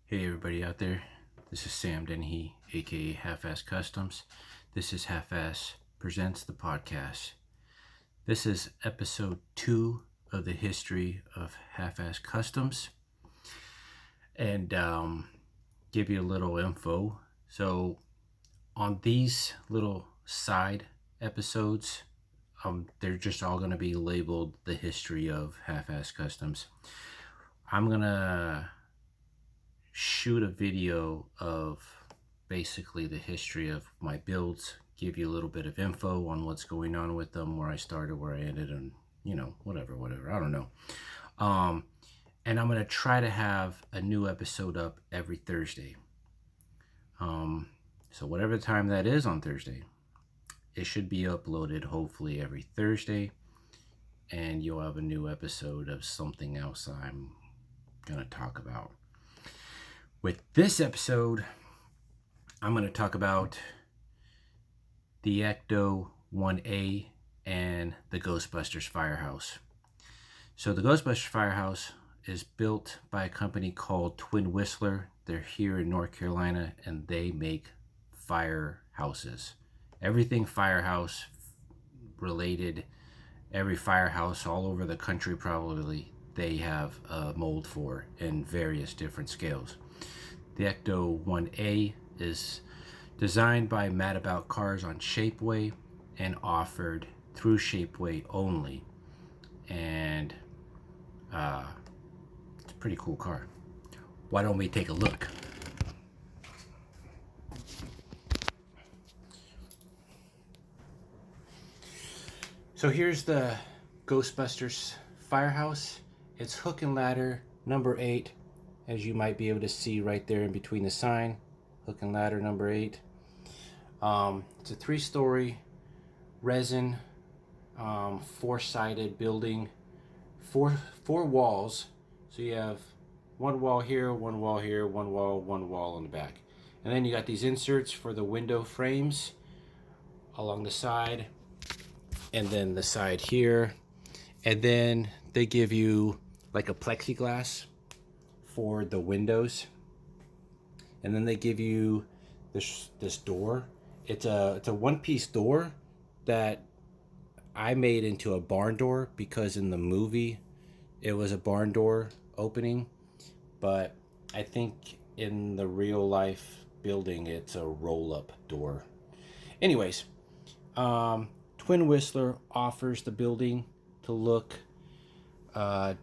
Hey everybody out there, this is Sam Dennehy, aka Half-Ass Customs. This is Half-Ass Presents the podcast. This is episode 2 of the history of Half-Ass Customs. And give you a little info. So on these little side episodes, they're just all going to be labeled the history of Half-Ass Customs. I'm going to shoot a video of basically the history of my builds, give you a little bit of info on what's going on with them, where I started, where I ended, and whatever, I don't know. And I'm going to try to have a new episode up every Thursday. So whatever time that is on Thursday, it should be uploaded hopefully every Thursday, and you'll have a new episode of something else I'm going to talk about. With this episode, I'm going to talk about the Ecto 1A and the Ghostbusters firehouse. So the Ghostbusters firehouse is built by a company called Twin Whistler. They're here in North Carolina, and they make firehouses. Everything firehouse related, every firehouse all over the country probably, they have a mold for in various different scales. The Ecto 1A is designed by Mad About Cars on Shapeway and offered through Shapeway only. And it's a pretty cool car. Why don't we take a look? So here's the Ghostbusters firehouse. It's hook and ladder number 8. As you might be able to see right there in between the sign, hook and ladder number 8. It's a 3-story resin, 4-sided building, four walls. So you have one wall here, one wall here, one wall on the back. And then you got these inserts for the window frames along the side, and then the side here. And then they give you like a plexiglass for the windows, and then they give you this door. It's a one-piece door that I made into a barn door, because in the movie it was a barn door opening, but I think in the real life building it's a roll-up door. Anyways, Twin Whistler offers the building to look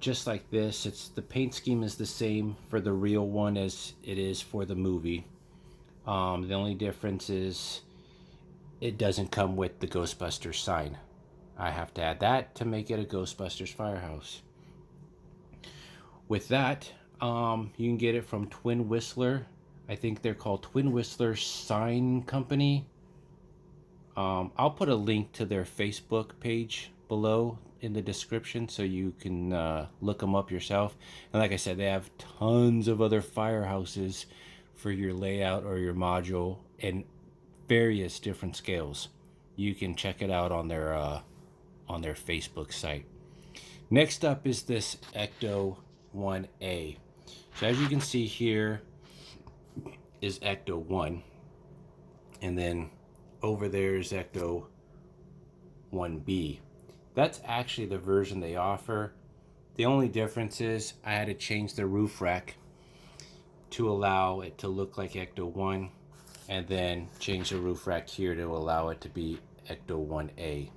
just like this. The paint scheme is the same for the real one as it is for the movie. The only difference is it doesn't come with the Ghostbusters sign. I have to add that to make it a Ghostbusters firehouse. With that, you can get it from Twin Whistler. I think they're called Twin Whistler Sign Company. I'll put a link to their Facebook page below in the description so you can look them up yourself. And like I said, they have tons of other firehouses for your layout or your module in various different scales. You can check it out on their Facebook site. Next up is this Ecto 1A. So as you can see here is Ecto 1, and then over there is Ecto 1B. That's actually the version they offer. The only difference is I had to change the roof rack to allow it to look like Ecto 1, and then change the roof rack here to allow it to be Ecto 1A.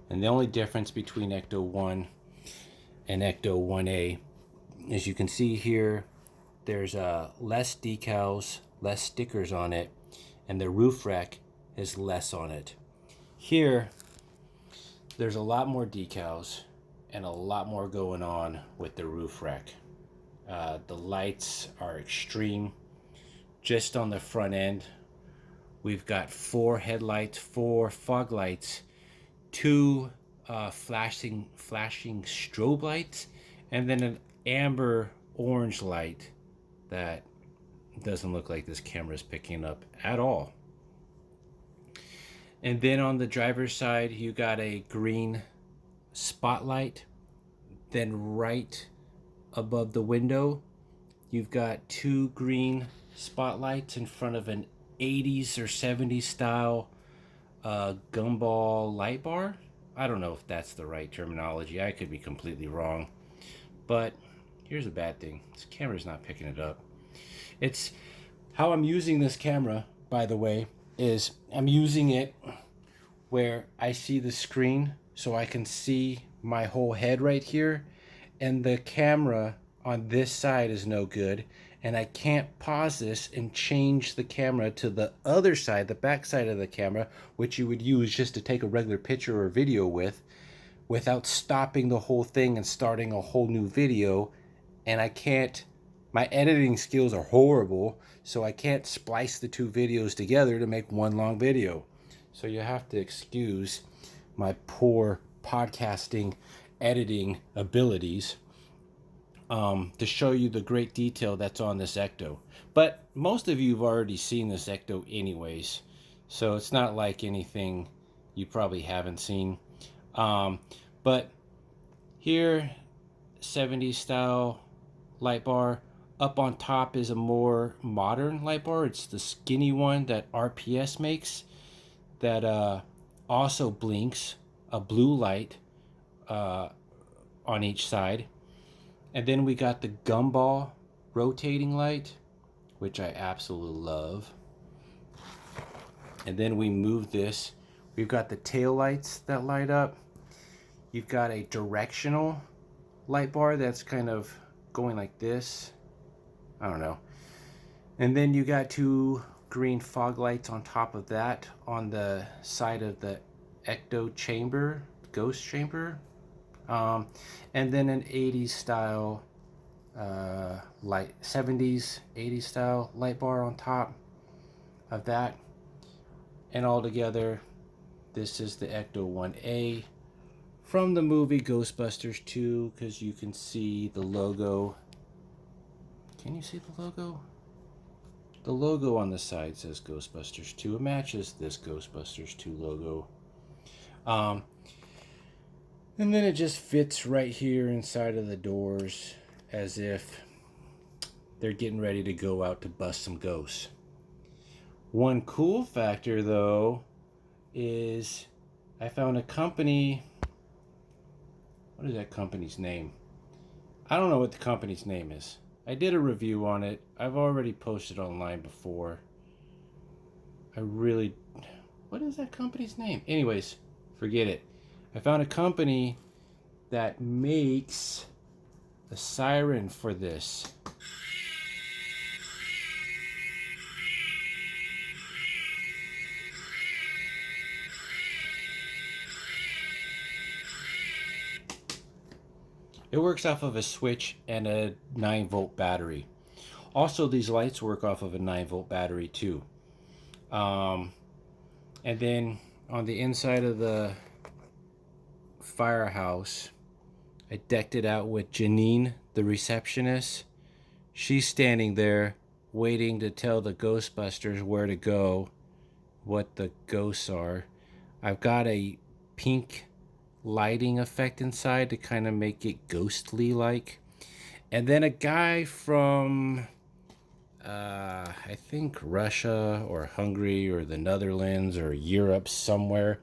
And the only difference between Ecto 1 and Ecto 1A, as you can see here, there's less decals, less stickers on it, and the roof rack is less on it. Here, there's a lot more decals and a lot more going on with the roof rack. The lights are extreme. Just on the front end, we've got 4 headlights, 4 fog lights, 2 flashing strobe lights, and then an amber orange light that doesn't look like this camera is picking up at all. And then on the driver's side, you got a green spotlight. Then right above the window, You've got 2 green spotlights in front of an 80s or 70s style gumball light bar. I don't know if that's the right terminology. I could be completely wrong. But here's a bad thing. This camera's not picking it up. It's how I'm using this camera, by the way, is I'm using it where I see the screen so I can see my whole head right here, and the camera on this side is no good, and I can't pause this and change the camera to the other side, the back side of the camera, which you would use just to take a regular picture or video with, without stopping the whole thing and starting a whole new video. And I can't, my editing skills are horrible, so I can't splice the 2 videos together to make one long video. So you have to excuse my poor podcasting editing abilities to show you the great detail that's on this Ecto. But most of you have already seen this Ecto anyways, so it's not like anything you probably haven't seen. But here, 70s style light bar. Up on top is a more modern light bar. It's the skinny one that RPS makes that also blinks a blue light on each side. And then we got the gumball rotating light, which I absolutely love. And then we move this. We've got the tail lights that light up. You've got a directional light bar that's kind of going like this. I don't know. And then you got 2 green fog lights on top of that on the side of the Ecto chamber, ghost chamber. And then an 80s style light, 70s, 80s style light bar on top of that. And all together, this is the Ecto 1A from the movie Ghostbusters 2, because you can see the logo. Can you see the logo? The logo on the side says Ghostbusters 2. It matches this Ghostbusters 2 logo. And then it just fits right here inside of the doors as if they're getting ready to go out to bust some ghosts. One cool factor, though, is I found a company. What is that company's name? I don't know what the company's name is. I did a review on it. I've already posted online before. What is that company's name? Anyways, forget it. I found a company that makes a siren for this. It works off of a switch and a 9-volt battery. Also, these lights work off of a 9-volt battery too. And then on the inside of the firehouse, I decked it out with Janine, the receptionist. She's standing there waiting to tell the Ghostbusters where to go, what the ghosts are. I've got a pink lighting effect inside to kind of make it ghostly like. And then a guy from I think Russia or Hungary or the Netherlands or Europe somewhere,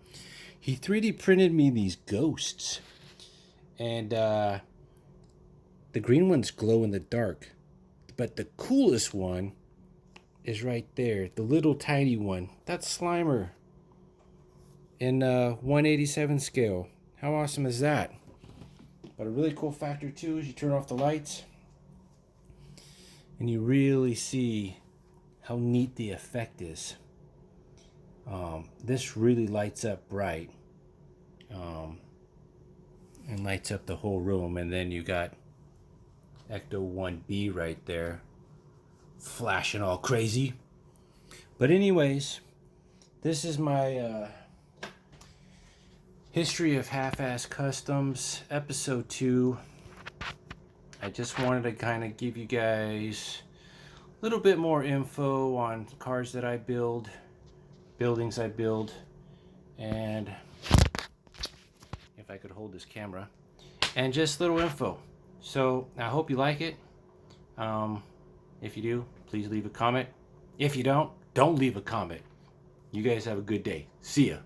he 3D printed me these ghosts. And the green ones glow in the dark, but the coolest one is right there, the little tiny one. That's Slimer in 187 scale. How awesome is that? But a really cool factor too is you turn off the lights and you really see how neat the effect is. This really lights up bright and lights up the whole room. And then you got Ecto 1B right there flashing all crazy. But anyways, this is my History of Half-Ass Customs, Episode 2. I just wanted to kind of give you guys a little bit more info on cars that I build, buildings I build, and if I could hold this camera, and just little info. So I hope you like it. If you do, please leave a comment. If you don't leave a comment. You guys have a good day. See ya.